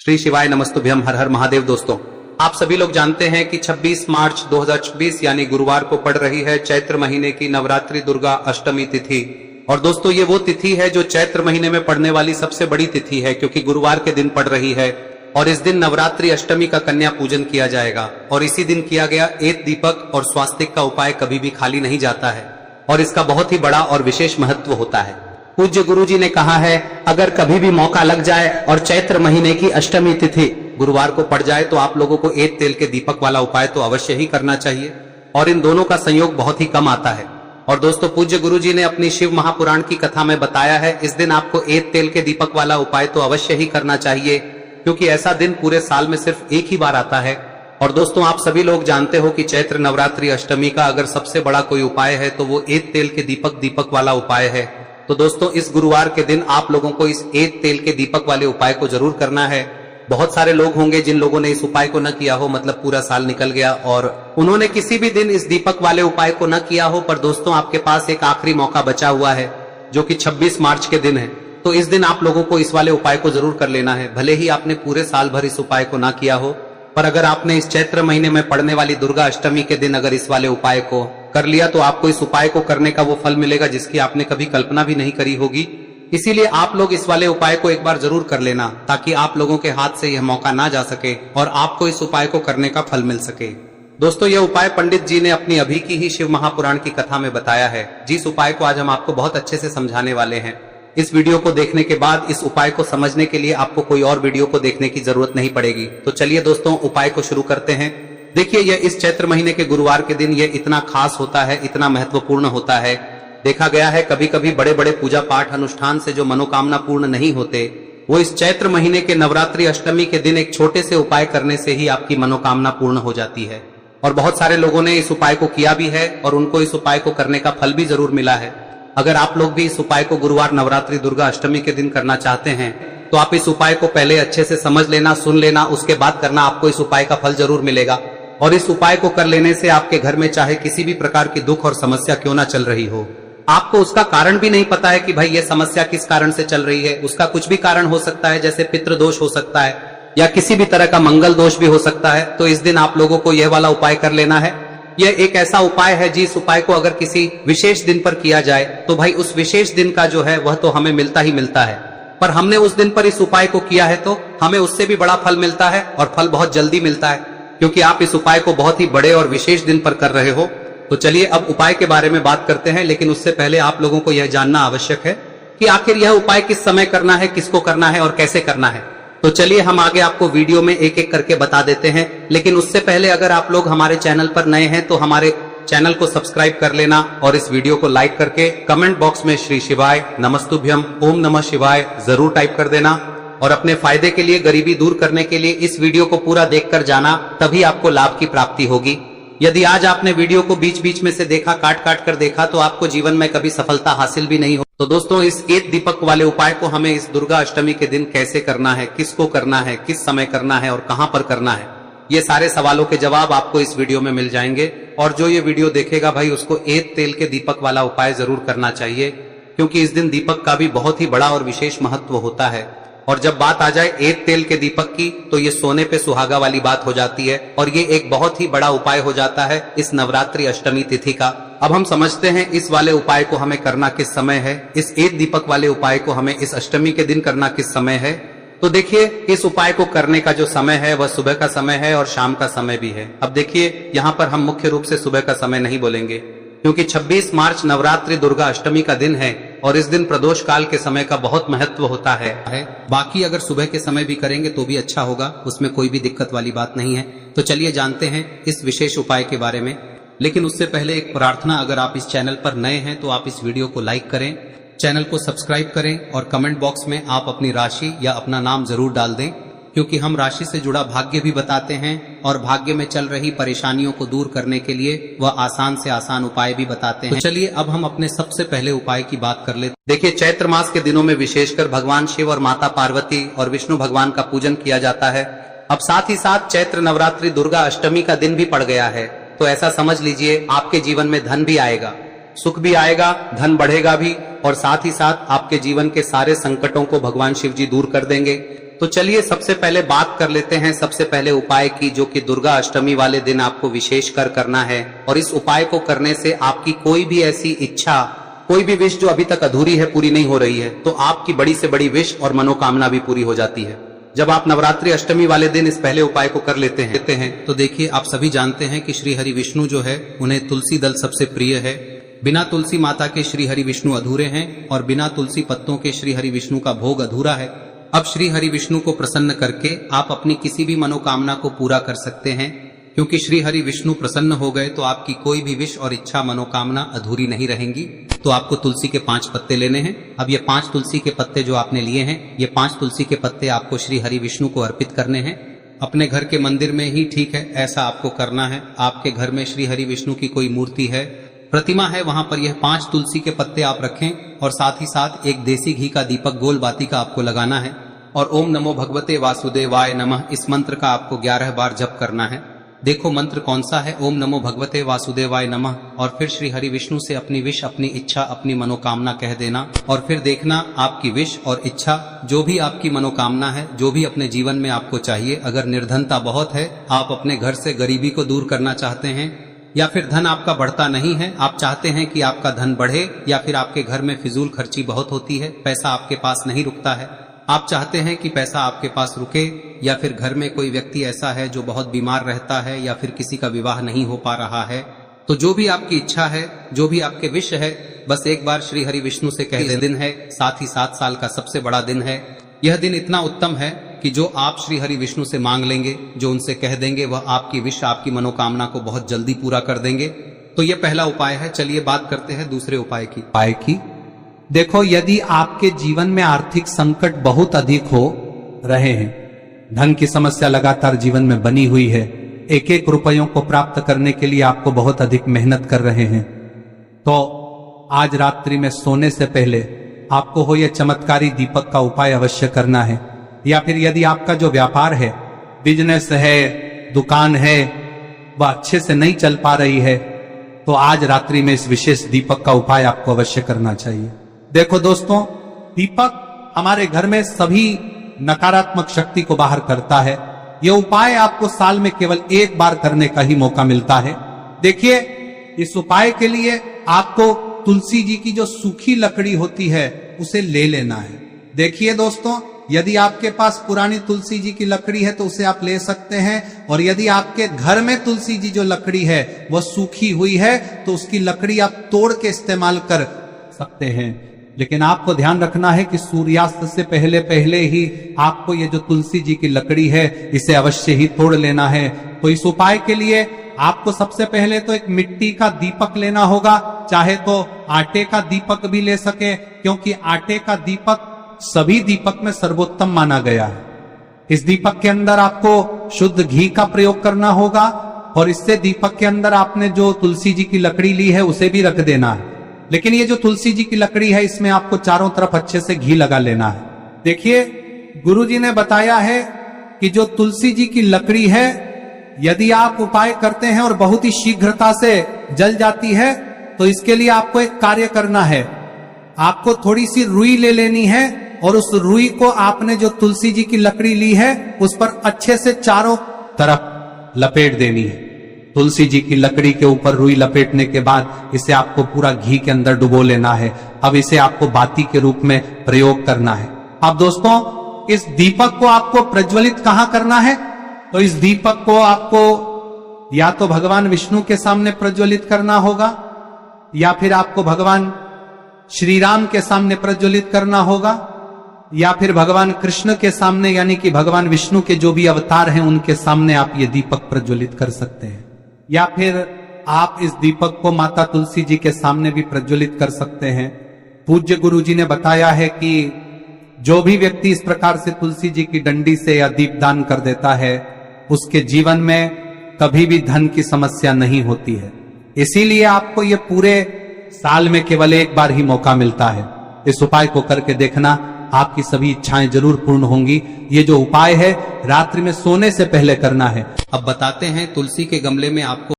श्री शिवाय नमस्तुभ्यम। हर हर महादेव। दोस्तों, आप सभी लोग जानते हैं कि 26 मार्च 2024 यानी गुरुवार को पड़ रही है चैत्र महीने की नवरात्रि दुर्गा अष्टमी तिथि। और दोस्तों, ये वो तिथि है जो चैत्र महीने में पड़ने वाली सबसे बड़ी तिथि है, क्योंकि गुरुवार के दिन पड़ रही है। और इस दिन नवरात्रि अष्टमी का कन्या पूजन किया जाएगा। और इसी दिन किया गया एक दीपक और स्वास्तिक का उपाय कभी भी खाली नहीं जाता है, और इसका बहुत ही बड़ा और विशेष महत्व होता है। पूज्य गुरुजी ने कहा है, अगर कभी भी मौका लग जाए और चैत्र महीने की अष्टमी तिथि गुरुवार को पड़ जाए तो आप लोगों को एक तेल के दीपक वाला उपाय तो अवश्य ही करना चाहिए। और इन दोनों का संयोग बहुत ही कम आता है। और दोस्तों, पूज्य गुरुजी ने अपनी शिव महापुराण की कथा में बताया है, इस दिन आपको एक तेल के दीपक वाला उपाय तो अवश्य ही करना चाहिए, क्योंकि ऐसा दिन पूरे साल में सिर्फ एक ही बार आता है। और दोस्तों, आप सभी लोग जानते हो कि चैत्र नवरात्रि अष्टमी का अगर सबसे बड़ा कोई उपाय है तो वो एक तेल के दीपक वाला उपाय है। तो दोस्तों, इस गुरुवार के दिन आप लोगों को इस एक तेल के दीपक वाले उपाय को जरूर करना है। बहुत सारे लोग होंगे जिन लोगों ने इस उपाय को न किया हो, मतलब पूरा साल निकल गया और उन्होंने किसी भी दिन इस दीपक वाले उपाय को न किया हो। पर दोस्तों, आपके पास एक आखिरी मौका बचा हुआ है, जो कि 26 मार्च के दिन है। तो इस दिन आप लोगों को इस वाले उपाय को जरूर कर लेना है। भले ही आपने पूरे साल भर इस उपाय को ना किया हो, पर अगर आपने इस चैत्र महीने में पड़ने वाली दुर्गा अष्टमी के दिन अगर इस वाले उपाय को कर लिया तो आपको इस उपाय को करने का वो फल मिलेगा जिसकी आपने कभी कल्पना भी नहीं करी होगी। इसीलिए आप लोग इस वाले उपाय को एक बार जरूर कर लेना, ताकि आप लोगों के हाथ से यह मौका ना जा सके और आपको इस उपाय को करने का फल मिल सके। दोस्तों, यह उपाय पंडित जी ने अपनी अभी की ही शिव महापुराण की कथा में बताया है, जिस उपाय को आज हम आपको बहुत अच्छे से समझाने वाले हैं। इस वीडियो को देखने के बाद इस उपाय को समझने के लिए आपको कोई और वीडियो को देखने की जरूरत नहीं पड़ेगी। तो चलिए दोस्तों, उपाय को शुरू करते हैं। देखिए, यह इस चैत्र महीने के गुरुवार के दिन यह इतना खास होता है, इतना महत्वपूर्ण होता है। देखा गया है कभी कभी बड़े बड़े पूजा पाठ अनुष्ठान से जो मनोकामना पूर्ण नहीं होते, वो इस चैत्र महीने के नवरात्रि अष्टमी के दिन एक छोटे से उपाय करने से ही आपकी मनोकामना पूर्ण हो जाती है। और बहुत सारे लोगों ने इस उपाय को किया भी है और उनको इस उपाय को करने का फल भी जरूर मिला है। अगर आप लोग भी इस उपाय को गुरुवार नवरात्रि दुर्गा अष्टमी के दिन करना चाहते हैं तो आप इस उपाय को पहले अच्छे से समझ लेना, सुन लेना, उसके बाद करना। आपको इस उपाय का फल जरूर मिलेगा। और इस उपाय को कर लेने से आपके घर में चाहे किसी भी प्रकार की दुख और समस्या क्यों ना चल रही हो, आपको उसका कारण भी नहीं पता है कि भाई ये समस्या किस कारण से चल रही है। उसका कुछ भी कारण हो सकता है, जैसे पितृदोष हो सकता है या किसी भी तरह का मंगल दोष भी हो सकता है। तो इस दिन आप लोगों को यह वाला उपाय कर लेना है। यह एक ऐसा उपाय है जिस उपाय को अगर किसी विशेष दिन पर किया जाए तो भाई उस विशेष दिन का जो है वह तो हमें मिलता ही मिलता है। पर हमने उस दिन पर इस उपाय को किया है तो हमें उससे भी बड़ा फल मिलता है, और फल बहुत जल्दी मिलता है, क्योंकि आप इस उपाय को बहुत ही बड़े और विशेष दिन पर कर रहे हो। तो चलिए अब उपाय के बारे में बात करते हैं, लेकिन उससे पहले आप लोगों को यह जानना आवश्यक है कि आखिर यह उपाय किस समय करना है, किसको करना है और कैसे करना है। तो चलिए हम आगे आपको वीडियो में एक एक करके बता देते हैं। लेकिन उससे पहले अगर आप लोग हमारे चैनल पर नए हैं तो हमारे चैनल को सब्सक्राइब कर लेना, और इस वीडियो को लाइक करके कमेंट बॉक्स में श्री शिवाय नमस्तुभ्यम ओम नमः शिवाय जरूर टाइप कर देना। और अपने फायदे के लिए, गरीबी दूर करने के लिए इस वीडियो को पूरा देखकर जाना, तभी आपको लाभ की प्राप्ति होगी। यदि आज आपने वीडियो को बीच बीच में से देखा, काट काट कर देखा, तो आपको जीवन में कभी सफलता हासिल भी नहीं हो। तो दोस्तों, इस एक दीपक वाले उपाय को हमें इस दुर्गा अष्टमी के दिन कैसे करना है, किसको करना है, किस समय करना है और कहां पर करना है, ये सारे सवालों के जवाब आपको इस वीडियो में मिल जाएंगे। और जो ये वीडियो देखेगा भाई, उसको एक तेल के दीपक वाला उपाय जरूर करना चाहिए, क्योंकि इस दिन दीपक का भी बहुत ही बड़ा और विशेष महत्व होता है। और जब बात आ जाए एक तेल के दीपक की, तो ये सोने पे सुहागा वाली बात हो जाती है, और ये एक बहुत ही बड़ा उपाय हो जाता है इस नवरात्रि अष्टमी तिथि का। अब हम समझते हैं इस वाले उपाय को हमें करना किस समय है, इस एक दीपक वाले उपाय को हमें इस अष्टमी के दिन करना किस समय है। तो देखिए, इस उपाय को करने का जो समय है वह सुबह का समय है और शाम का समय भी है। अब देखिए, यहाँ पर हम मुख्य रूप से सुबह का समय नहीं बोलेंगे, क्योंकि 26 मार्च नवरात्रि दुर्गा अष्टमी का दिन है और इस दिन प्रदोष काल के समय का बहुत महत्व होता है। बाकी अगर सुबह के समय भी करेंगे तो भी अच्छा होगा, उसमें कोई भी दिक्कत वाली बात नहीं है। तो चलिए जानते हैं इस विशेष उपाय के बारे में। लेकिन उससे पहले एक प्रार्थना, अगर आप इस चैनल पर नए हैं तो आप इस वीडियो को लाइक करें, चैनल को सब्सक्राइब करें, और कमेंट बॉक्स में आप अपनी राशि या अपना नाम जरूर डाल दें, क्योंकि हम राशि से जुड़ा भाग्य भी बताते हैं और भाग्य में चल रही परेशानियों को दूर करने के लिए वह आसान से आसान उपाय भी बताते हैं। तो चलिए अब हम अपने सबसे पहले उपाय की बात कर लेते हैं। देखिए, चैत्र मास के दिनों में विशेषकर भगवान शिव और माता पार्वती और विष्णु भगवान का पूजन किया जाता है। अब साथ ही साथ चैत्र नवरात्रि दुर्गा अष्टमी का दिन भी पड़ गया है, तो ऐसा समझ लीजिए आपके जीवन में धन भी आएगा, सुख भी आएगा, धन बढ़ेगा भी, और साथ ही साथ आपके जीवन के सारे संकटों को भगवान शिव जी दूर कर देंगे। तो चलिए सबसे पहले बात कर लेते हैं सबसे पहले उपाय की, जो कि दुर्गा अष्टमी वाले दिन आपको विशेष कर करना है। और इस उपाय को करने से आपकी कोई भी ऐसी इच्छा, कोई भी विश जो अभी तक अधूरी है, पूरी नहीं हो रही है, तो आपकी बड़ी से बड़ी विश और मनोकामना भी पूरी हो जाती है जब आप नवरात्रि अष्टमी वाले दिन इस पहले उपाय को कर लेते हैं। तो देखिए, आप सभी जानते हैं कि श्री हरि विष्णु जो है उन्हें तुलसी दल सबसे प्रिय है। बिना तुलसी माता के श्री हरि विष्णु अधूरे हैं और बिना तुलसी पत्तों के श्री हरि विष्णु का भोग अधूरा है। अब श्री हरि विष्णु को प्रसन्न करके आप अपनी किसी भी मनोकामना को पूरा कर सकते हैं, क्योंकि श्री हरि विष्णु प्रसन्न हो गए तो आपकी कोई भी विश और इच्छा मनोकामना अधूरी नहीं रहेंगी। तो आपको तुलसी के 5 पत्ते लेने हैं। अब ये 5 तुलसी के पत्ते जो आपने लिए हैं, ये 5 तुलसी के पत्ते आपको श्री हरि विष्णु को अर्पित करने हैं। अपने घर के मंदिर में ही ठीक है, ऐसा आपको करना है। आपके घर में श्री हरि विष्णु की कोई मूर्ति है, प्रतिमा है, वहां पर यह 5 तुलसी के पत्ते आप रखें और साथ ही साथ एक देसी घी का दीपक गोल बाती का आपको लगाना है और ओम नमो भगवते वासुदेवाय नमः इस मंत्र का आपको 11 बार जप करना है। देखो मंत्र कौन सा है, ओम नमो भगवते वासुदेवाय नमः, और फिर श्री हरि विष्णु से अपनी विश, अपनी इच्छा, अपनी मनोकामना कह देना और फिर देखना आपकी विश और इच्छा, जो भी आपकी मनोकामना है, जो भी अपने जीवन में आपको चाहिए। अगर निर्धनता बहुत है, आप अपने घर से गरीबी को दूर करना चाहते हैं, या फिर धन आपका बढ़ता नहीं है, आप चाहते हैं कि आपका धन बढ़े, या फिर आपके घर में फिजूल खर्ची बहुत होती है, पैसा आपके पास नहीं रुकता है, आप चाहते हैं कि पैसा आपके पास रुके, या फिर घर में कोई व्यक्ति ऐसा है जो बहुत बीमार रहता है, या फिर किसी का विवाह नहीं हो पा रहा है, तो जो भी आपकी इच्छा है, जो भी आपके विश है, बस एक बार श्री हरि विष्णु से कह दें। दिन है, साथ ही 7 साल का सबसे बड़ा दिन है। यह दिन इतना उत्तम है कि जो आप श्री हरि विष्णु से मांग लेंगे, जो उनसे कह देंगे, वह आपकी विश, आपकी मनोकामना को बहुत जल्दी पूरा कर देंगे। तो यह पहला उपाय है। चलिए बात करते हैं दूसरे उपाय की। देखो, यदि आपके जीवन में आर्थिक संकट बहुत अधिक हो रहे हैं, धन की समस्या लगातार जीवन में बनी हुई है, एक एक रुपयों को प्राप्त करने के लिए आपको बहुत अधिक मेहनत कर रहे हैं, तो आज रात्रि में सोने से पहले आपको हो यह चमत्कारी दीपक का उपाय अवश्य करना है। या फिर यदि आपका जो व्यापार है, बिजनेस है, दुकान है, वह अच्छे से नहीं चल पा रही है, तो आज रात्रि में इस विशेष दीपक का उपाय आपको अवश्य करना चाहिए। देखो दोस्तों, दीपक हमारे घर में सभी नकारात्मक शक्ति को बाहर करता है। यह उपाय आपको साल में केवल एक बार करने का ही मौका मिलता है। देखिए, इस उपाय के लिए आपको तुलसी जी की जो सूखी लकड़ी होती है उसे ले लेना है। देखिए दोस्तों, यदि आपके पास पुरानी तुलसी जी की लकड़ी है तो उसे आप ले सकते हैं, और यदि आपके घर में तुलसी जी जो लकड़ी है वह सूखी हुई है तो उसकी लकड़ी आप तोड़ के इस्तेमाल कर सकते हैं। लेकिन आपको ध्यान रखना है कि सूर्यास्त से पहले पहले ही आपको ये जो तुलसी जी की लकड़ी है इसे अवश्य ही तोड़ लेना है। तो इस उपाय के लिए आपको सबसे पहले तो एक मिट्टी का दीपक लेना होगा, चाहे तो आटे का दीपक भी ले सके, क्योंकि आटे का दीपक सभी दीपक में सर्वोत्तम माना गया है। इस दीपक के अंदर आपको शुद्ध घी का प्रयोग करना होगा, और इससे दीपक के अंदर आपने जो तुलसी जी की लकड़ी ली है उसे भी रख देना है। लेकिन ये जो तुलसी जी की लकड़ी है, इसमें आपको चारों तरफ अच्छे से घी लगा लेना है। देखिए, गुरुजी ने बताया है कि जो तुलसी जी की लकड़ी है, यदि आप उपाय करते हैं और बहुत ही शीघ्रता से जल जाती है, तो इसके लिए आपको एक कार्य करना है। आपको थोड़ी सी रुई ले लेनी है और उस रुई को आपने जो तुलसी जी की लकड़ी ली है उस पर अच्छे से चारों तरफ लपेट देनी है। तुलसी जी की लकड़ी के ऊपर रुई लपेटने के बाद इसे आपको पूरा घी के अंदर डुबो लेना है। अब इसे आपको बाती के रूप में प्रयोग करना है। अब दोस्तों, इस दीपक को आपको प्रज्वलित कहां करना है? तो इस दीपक को आपको या तो भगवान विष्णु के सामने प्रज्वलित करना होगा, या फिर आपको भगवान श्री राम के सामने प्रज्वलित करना होगा, या फिर भगवान कृष्ण के सामने, यानी कि भगवान विष्णु के जो भी अवतार हैं उनके सामने आप ये दीपक प्रज्वलित कर सकते हैं। या फिर आप इस दीपक को माता तुलसी जी के सामने भी प्रज्वलित कर सकते हैं। पूज्य गुरु जी ने बताया है कि जो भी व्यक्ति इस प्रकार से तुलसी जी की डंडी से या दीपदान कर देता है, उसके जीवन में कभी भी धन की समस्या नहीं होती है। इसीलिए आपको ये पूरे साल में केवल एक बार ही मौका मिलता है। इस उपाय को करके देखना, आपकी सभी इच्छाएं जरूर पूर्ण होंगी। ये जो उपाय है रात्रि में सोने से पहले करना है। अब बताते हैं तुलसी के गमले में आपको